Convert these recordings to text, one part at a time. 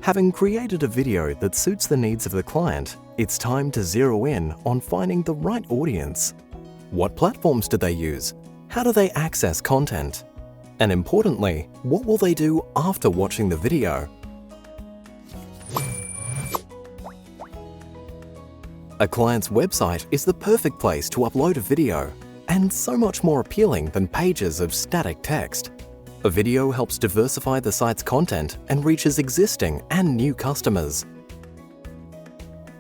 Having created a video that suits the needs of the client, it's time to zero in on finding the right audience. What platforms do they use? How do they access content? And importantly, what will they do after watching the video? A client's website is the perfect place to upload a video, and so much more appealing than pages of static text. A video helps diversify the site's content and reaches existing and new customers.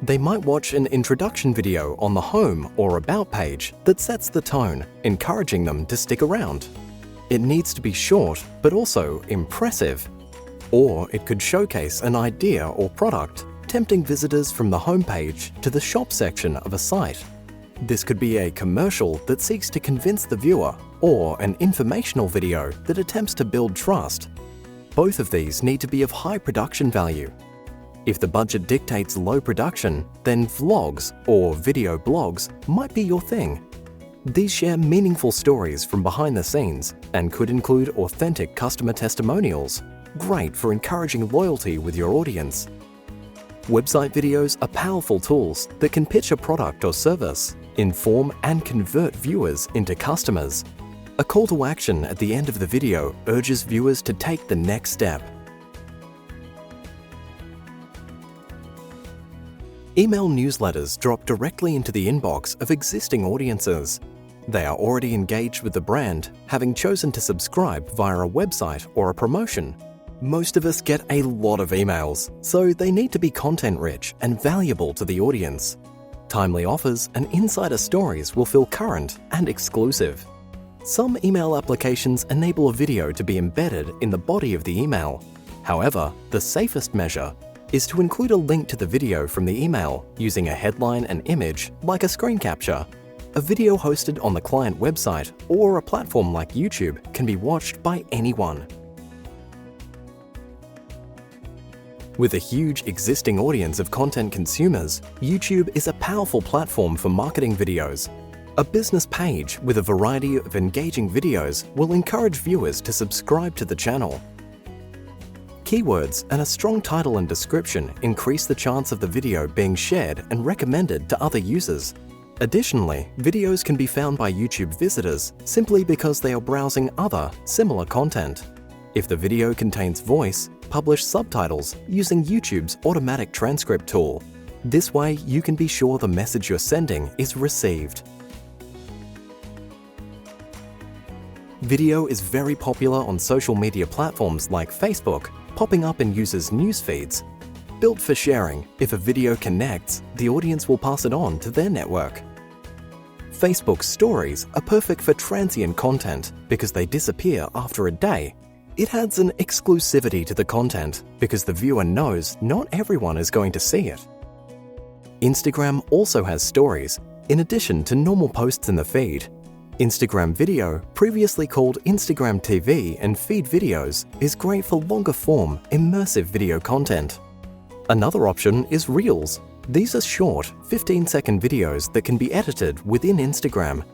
They might watch an introduction video on the home or about page that sets the tone, encouraging them to stick around. It needs to be short, but also impressive. Or it could showcase an idea or product, tempting visitors from the homepage to the shop section of a site. This could be a commercial that seeks to convince the viewer, or an informational video that attempts to build trust. Both of these need to be of high production value. If the budget dictates low production, then vlogs or video blogs might be your thing. These share meaningful stories from behind the scenes and could include authentic customer testimonials, great for encouraging loyalty with your audience. Website videos are powerful tools that can pitch a product or service, inform and convert viewers into customers. A call to action at the end of the video urges viewers to take the next step. Email newsletters drop directly into the inbox of existing audiences. They are already engaged with the brand, having chosen to subscribe via a website or a promotion. Most of us get a lot of emails, so they need to be content-rich and valuable to the audience. Timely offers and insider stories will feel current and exclusive. Some email applications enable a video to be embedded in the body of the email. However, the safest measure is to include a link to the video from the email using a headline and image like a screen capture. A video hosted on the client website or a platform like YouTube can be watched by anyone. With a huge existing audience of content consumers, YouTube is a powerful platform for marketing videos. A business page with a variety of engaging videos will encourage viewers to subscribe to the channel. Keywords and a strong title and description increase the chance of the video being shared and recommended to other users. Additionally, videos can be found by YouTube visitors simply because they are browsing other, similar content. If the video contains voice, publish subtitles using YouTube's automatic transcript tool. This way, you can be sure the message you're sending is received. Video is very popular on social media platforms like Facebook, popping up in users' news feeds. Built for sharing, if a video connects, the audience will pass it on to their network. Facebook stories are perfect for transient content because they disappear after a day. It adds an exclusivity to the content because the viewer knows not everyone is going to see it. Instagram also has stories, in addition to normal posts in the feed. Instagram Video, previously called Instagram TV and Feed videos, is great for longer-form, immersive video content. Another option is Reels. These are short, 15-second videos that can be edited within Instagram.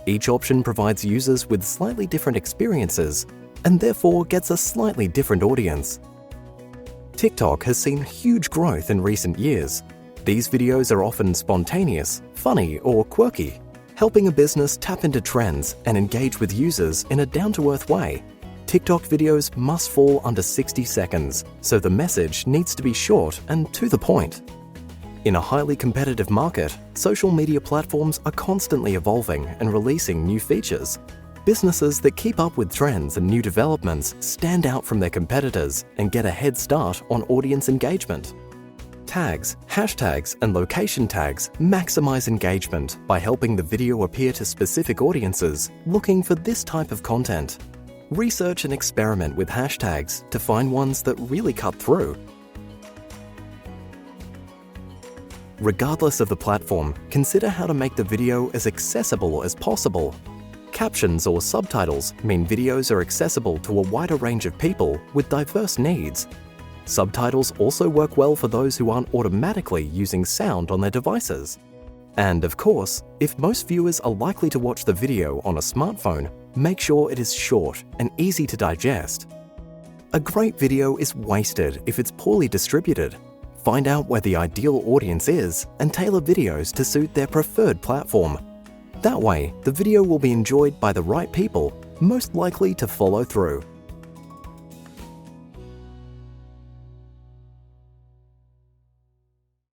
Each option provides users with slightly different experiences and therefore gets a slightly different audience. TikTok has seen huge growth in recent years. These videos are often spontaneous, funny, or quirky, helping a business tap into trends and engage with users in a down-to-earth way. TikTok videos must fall under 60 seconds, so the message needs to be short and to the point. In a highly competitive market, social media platforms are constantly evolving and releasing new features. Businesses that keep up with trends and new developments stand out from their competitors and get a head start on audience engagement. Tags, hashtags, and location tags maximize engagement by helping the video appear to specific audiences looking for this type of content. Research and experiment with hashtags to find ones that really cut through. Regardless of the platform, consider how to make the video as accessible as possible. Captions or subtitles mean videos are accessible to a wider range of people with diverse needs. Subtitles also work well for those who aren't automatically using sound on their devices. And of course, if most viewers are likely to watch the video on a smartphone, make sure it is short and easy to digest. A great video is wasted if it's poorly distributed. Find out where the ideal audience is and tailor videos to suit their preferred platform. That way, the video will be enjoyed by the right people, most likely to follow through.